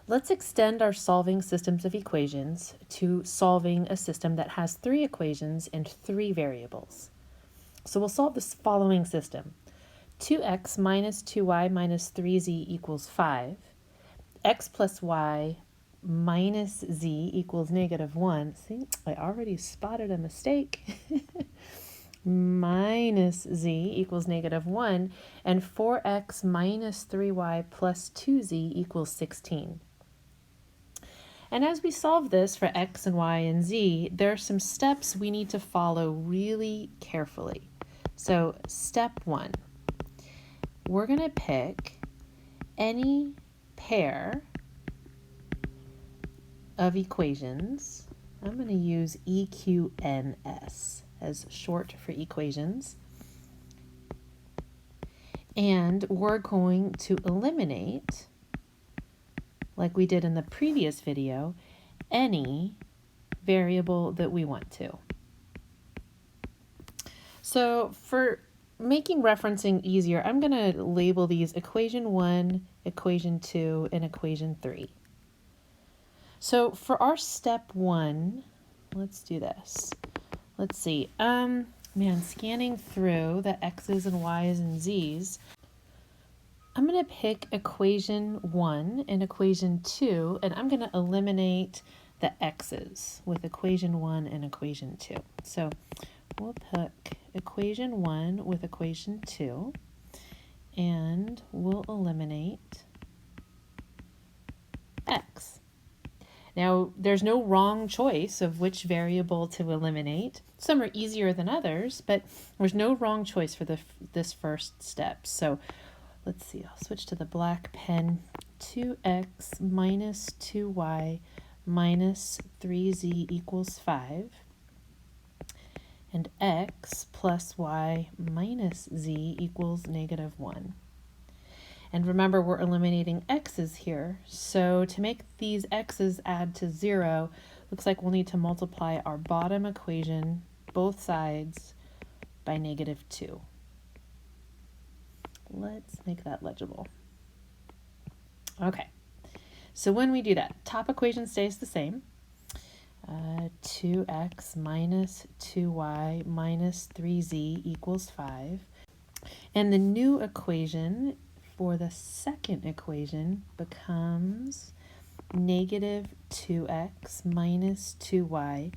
Let's extend our solving systems of equations to solving a system that has 3 equations and 3 variables. So we'll solve this following system. 2x minus 2y minus 3z equals 5. X plus y minus z equals negative 1. See, I already spotted a mistake. Minus z equals negative 1. And 4x minus 3y plus 2z equals 16. And as we solve this for x and y and z, there are some steps we need to follow really carefully. So step 1, we're going to pick any pair of equations. I'm going to use EQNS as short for equations. And we're going to eliminate, like we did in the previous video, any variable that we want to. So for making referencing easier, I'm going to label these equation 1, equation 2, and equation 3. So for our step 1, let's do this. Let's see. Scanning through the x's and y's and z's, I'm going to pick equation 1 and equation 2, and I'm going to eliminate the x's with equation 1 and equation 2. So we'll pick equation 1 with equation 2, and we'll eliminate x. Now, there's no wrong choice of which variable to eliminate. Some are easier than others, but there's no wrong choice for this first step. So let's see, I'll switch to the black pen. 2x minus 2y minus 3z equals 5. And x plus y minus z equals negative 1. And remember, we're eliminating x's here. So to make these x's add to 0, looks like we'll need to multiply our bottom equation, both sides, by negative 2. Let's make that legible. Okay, so when we do that, top equation stays the same. 2x minus 2y minus 3z equals 5. And the new equation for the second equation becomes negative 2x minus 2y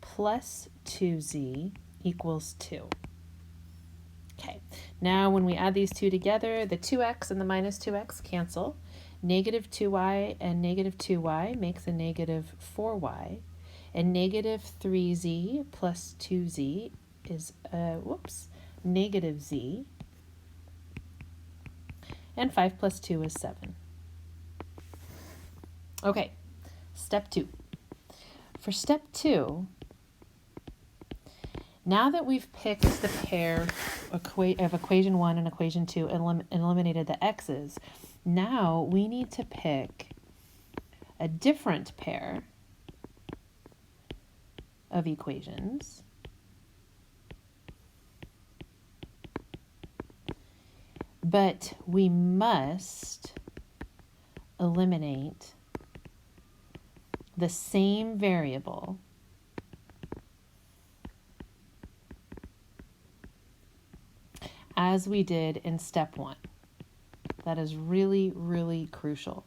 plus 2z equals 2. Okay, now when we add these two together, the 2x and the minus 2x cancel. Negative 2y and negative 2y makes a negative 4y. And negative 3z plus 2z is, negative z. And 5 plus 2 is 7. Okay, step 2. For step 2, now that we've picked the pair of equation 1 and equation 2 and eliminated the x's, now we need to pick a different pair of equations but we must eliminate the same variable as we did in step 1. That is really, really crucial.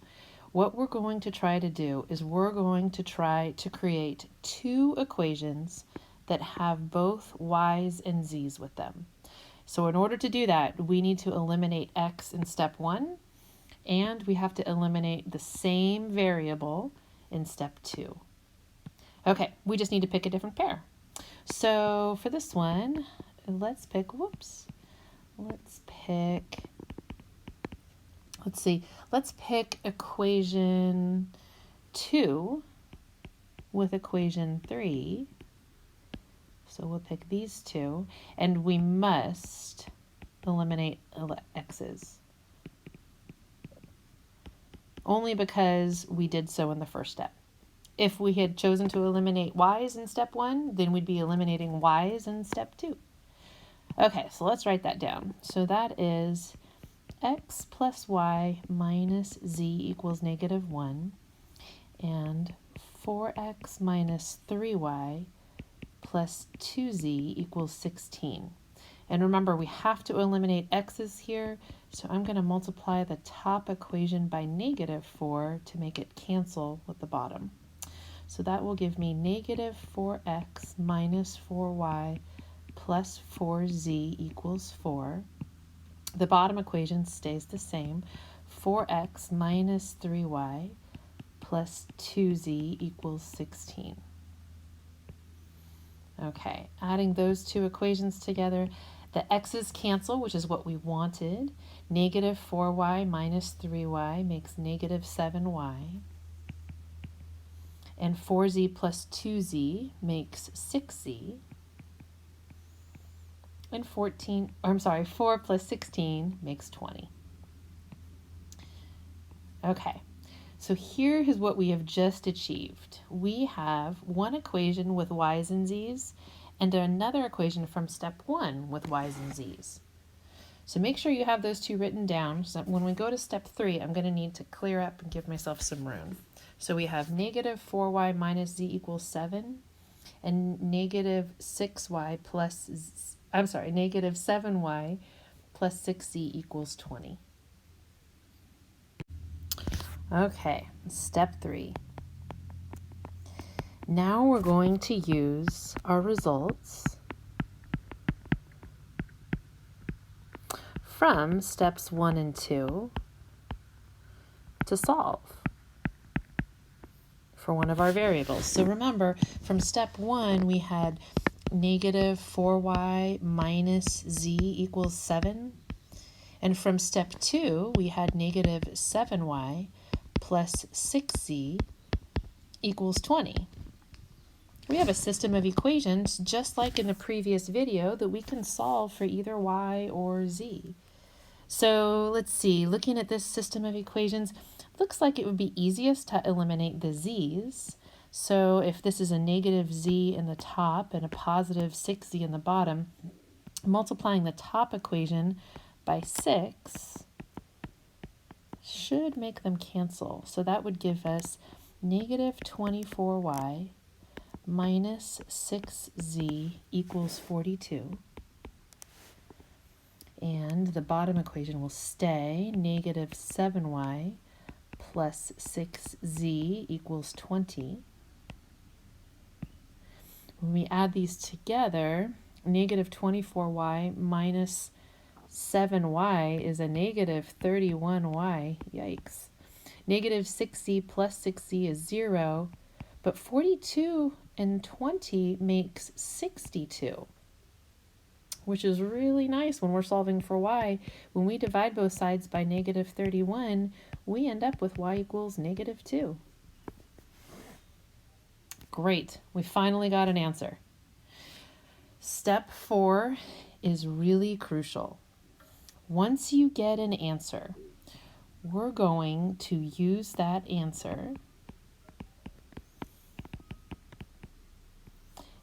What we're going to try to do is we're going to try to create 2 equations that have both y's and z's with them. So in order to do that, we need to eliminate x in step 1, and we have to eliminate the same variable in step 2. Okay, we just need to pick a different pair. So for this one, let's pick equation 2 with equation 3. So we'll pick these 2, and we must eliminate x's. Only because we did so in the first step. If we had chosen to eliminate y's in step 1, then we'd be eliminating y's in step 2. Okay, so let's write that down. So that is x plus y minus z equals negative 1. and 4x minus 3y plus 2z equals 16. And remember, we have to eliminate x's here, so I'm going to multiply the top equation by -4 to make it cancel with the bottom. So that will give me -4x minus 4y plus 4z equals 4. The bottom equation stays the same, 4x minus 3y plus 2z equals 16. Okay, adding those two equations together, the x's cancel, which is what we wanted. -4y minus 3y makes -7y. And 4z plus 2z makes 6z. And 4 plus 16 makes 20. Okay, so here is what we have just achieved. We have one equation with y's and z's and another equation from step 1 with y's and z's. So make sure you have those two written down, so that when we go to step 3, I'm going to need to clear up and give myself some room. So we have -4y minus z equals 7 and -7y plus 6z equals 20. Okay, step 3. Now we're going to use our results from steps 1 and 2 to solve for one of our variables. So remember, from step 1, we had -4y minus z equals 7. And from step 2, we had -7y plus 6z equals 20. We have a system of equations, just like in the previous video, that we can solve for either y or z. So let's see, looking at this system of equations, looks like it would be easiest to eliminate the z's. So if this is a -z in the top and a positive 6z in the bottom, multiplying the top equation by 6 should make them cancel. So that would give us -24y minus 6z equals 42. And the bottom equation will stay, -7y plus 6z equals 20. When we add these together, -24y minus 7y is a -31y. Yikes. -6z plus 6z is 0, but 42 and 20 makes 62, which is really nice when we're solving for y. When we divide both sides by -31, we end up with y equals -2. Great, we finally got an answer. Step 4 is really crucial. Once you get an answer, we're going to use that answer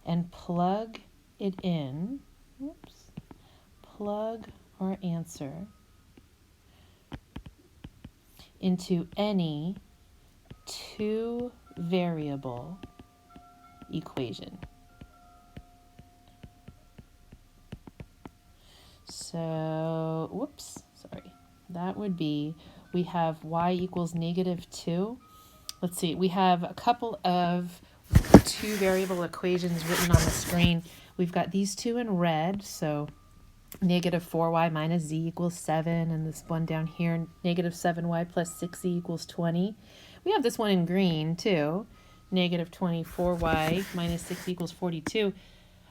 and plug it in. Plug our answer into any two-variable equation. So, that would be, we have y equals -2. Let's see, we have a couple of two-variable equations written on the screen. We've got these two in red, so -4y minus z equals 7, and this one down here, -7y plus 6z equals 20. We have this one in green too, -24y minus 6 equals 42.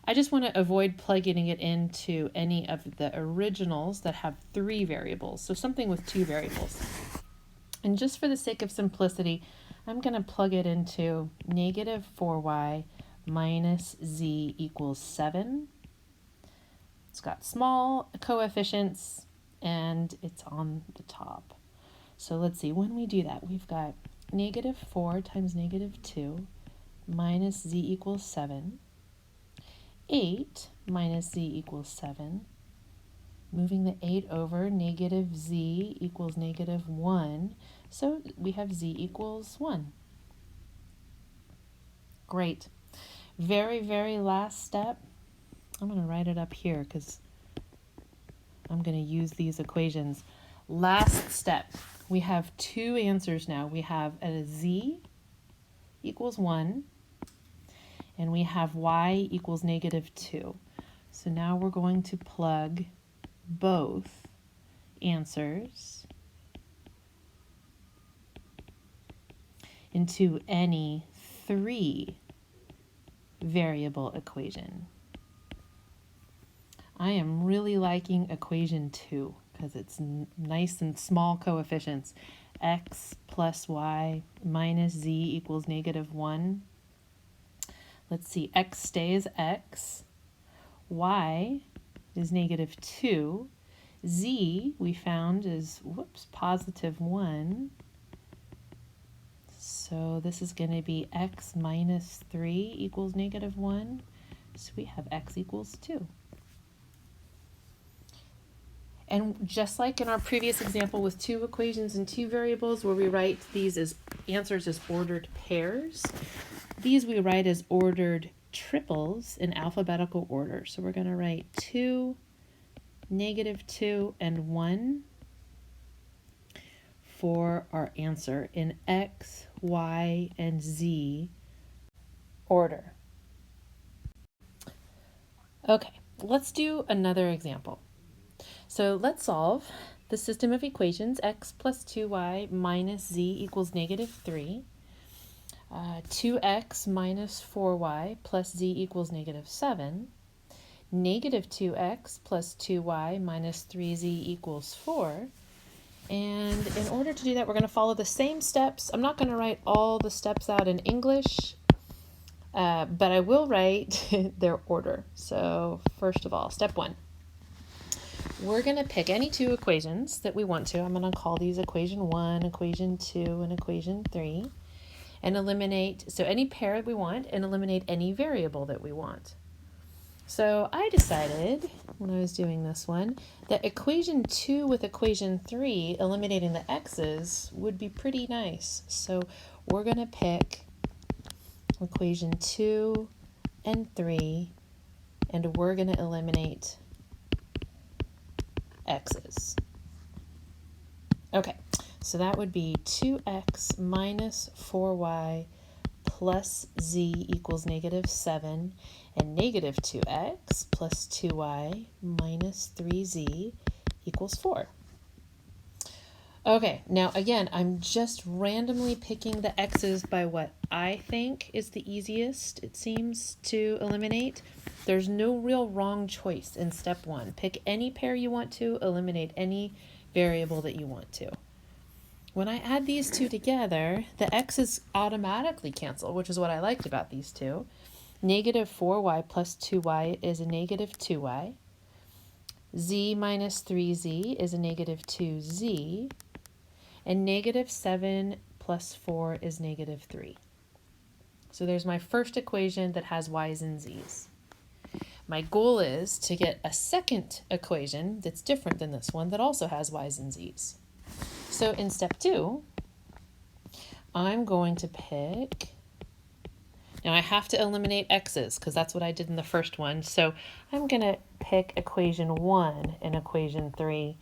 I just want to avoid plugging it into any of the originals that have 3 variables, so something with 2 variables. And just for the sake of simplicity, I'm going to plug it into -4y minus z equals 7. It's got small coefficients and it's on the top. So let's see, when we do that, we've got -4 times -2 minus z equals 7. 8 minus z equals 7. Moving the 8 over, -z equals -1. So we have z equals 1. Great. Very, very last step. I'm going to write it up here because I'm going to use these equations. Last step. We have two answers now. We have a z equals 1, and we have y equals -2. So now we're going to plug both answers into any 3 variable equation. I am really liking equation 2 because it's nice and small coefficients. X plus y minus z equals -1. Let's see, x stays x, y is -2, z we found is, +1. So this is going to be x minus 3 equals -1. So we have x equals 2. And just like in our previous example with 2 equations and 2 variables where we write these as answers as ordered pairs, these we write as ordered triples in alphabetical order. So we're going to write 2, -2, and 1 for our answer in x, y, and z order. Okay, let's do another example. So let's solve the system of equations x plus 2y minus z equals -3, 2x minus 4y plus z equals -7, -2x plus 2y minus 3z equals 4. And in order to do that, we're going to follow the same steps. I'm not going to write all the steps out in English, but I will write their order. So first of all, step 1. We're going to pick any 2 equations that we want to. I'm going to call these equation 1, equation 2, and equation 3, and eliminate, so any pair that we want, and eliminate any variable that we want. So I decided, when I was doing this one, that equation 2 with equation 3, eliminating the x's, would be pretty nice. So we're going to pick equation 2 and 3, and we're going to eliminate x's. Okay, so that would be 2x minus 4y plus z equals -7, and -2x plus 2y minus 3z equals 4. Okay, now again, I'm just randomly picking the x's by what I think is the easiest, it seems, to eliminate. There's no real wrong choice in step 1. Pick any pair you want to, eliminate any variable that you want to. When I add these 2 together, the x's automatically cancel, which is what I liked about these 2. -4y plus 2y is a -2y. Z minus 3z is a -2z. And -7 plus 4 is -3. So there's my first equation that has y's and z's. My goal is to get a second equation that's different than this one that also has y's and z's. So in step 2, I'm going to pick, now I have to eliminate x's because that's what I did in the first one. So I'm going to pick equation 1 and equation 3.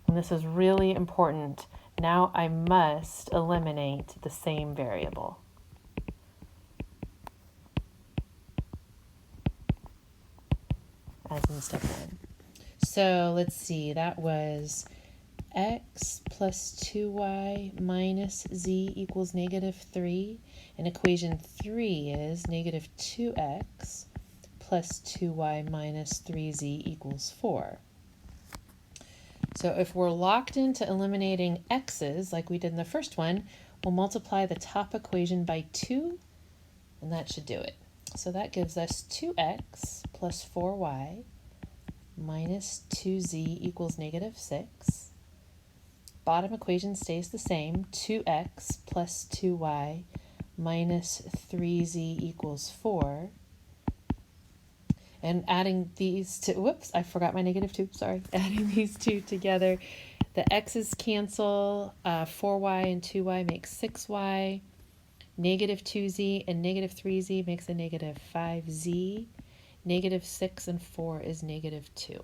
And this is really important. Now I must eliminate the same variable. As in step 1. So let's see, that was x plus 2y minus z equals -3, and equation 3 is -2x plus 2y minus 3z equals 4. So if we're locked into eliminating x's like we did in the first one, we'll multiply the top equation by 2, and that should do it. So that gives us 2x plus 4y minus 2z equals -6. Bottom equation stays the same, 2x plus 2y minus 3z equals 4. And adding these two, whoops, I forgot my -2, sorry. Adding these 2 together, the x's cancel, 4y and 2y make 6y. Negative 2z and negative 3z makes a negative 5z. Negative 6 and 4 is negative 2.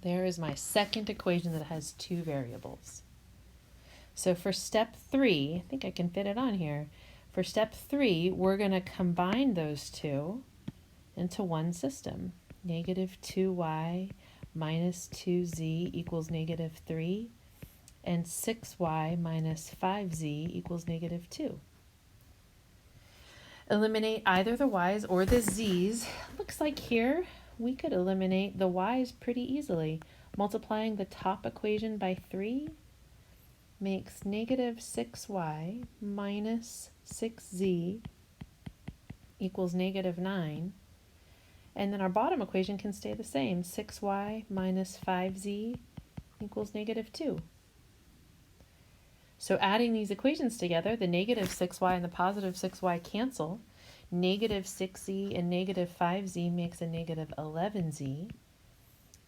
There is my second equation that has two variables. So for step 3, I think I can fit it on here. For step 3, we're going to combine those two into one system. Negative 2y minus 2z equals negative 3, and 6y minus 5z equals negative 2. Eliminate either the y's or the z's. Looks like here we could eliminate the y's pretty easily. Multiplying the top equation by 3 makes negative 6y minus 6z equals negative 9. And then our bottom equation can stay the same. 6y minus 5z equals negative 2. So adding these equations together, the negative 6y and the positive 6y cancel. Negative 6z and negative 5z makes a negative 11z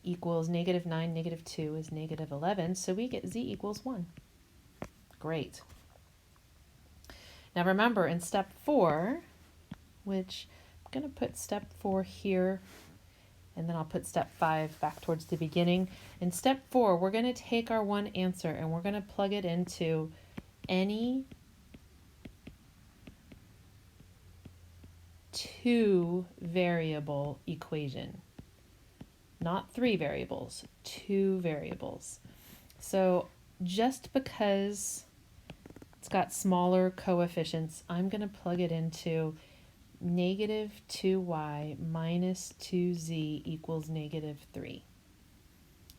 equals negative 9, negative 2 is negative 11. So we get z equals 1. Great. Now remember, in step 4, which I'm going to put step 4 here, and then I'll put step 5 back towards the beginning. In step 4, we're going to take our one answer and we're going to plug it into any two variable equation. Not 3 variables, 2 variables. So just because it's got smaller coefficients, I'm going to plug it into negative 2y minus 2z equals negative 3.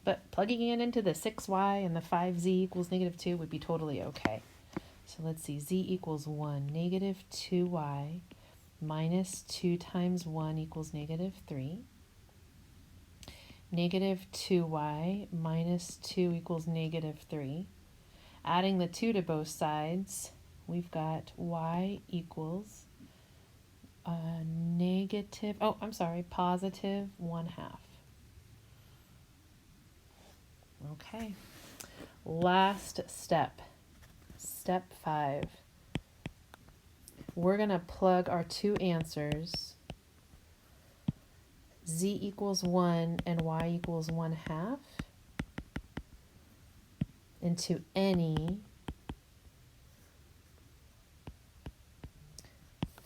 But plugging it into the 6y and the 5z equals negative 2 would be totally okay. So let's see, z equals 1. Negative 2y minus 2 times 1 equals negative 3. Negative 2y minus 2 equals negative 3. Adding the 2 to both sides, we've got y equals positive 1/2. Okay, last step, step 5. We're going to plug our two answers, z equals 1 and y equals 1/2, into any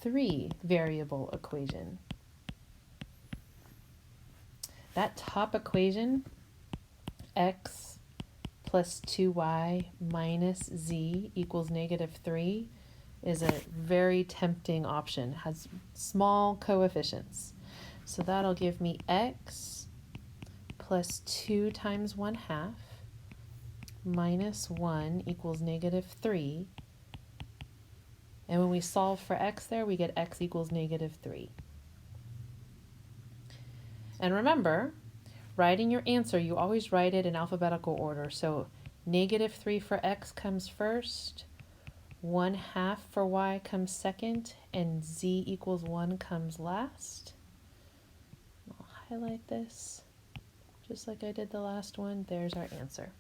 3 variable equation. That top equation, x plus 2y minus z equals negative 3, is a very tempting option. It has small coefficients. So that'll give me x plus 2 times 1/2 minus 1 equals negative 3. And when we solve for x there, we get x equals negative 3. And remember, writing your answer, you always write it in alphabetical order. So negative 3 for x comes first, 1/2 for y comes second, and z equals 1 comes last. I'll highlight this just like I did the last one. There's our answer.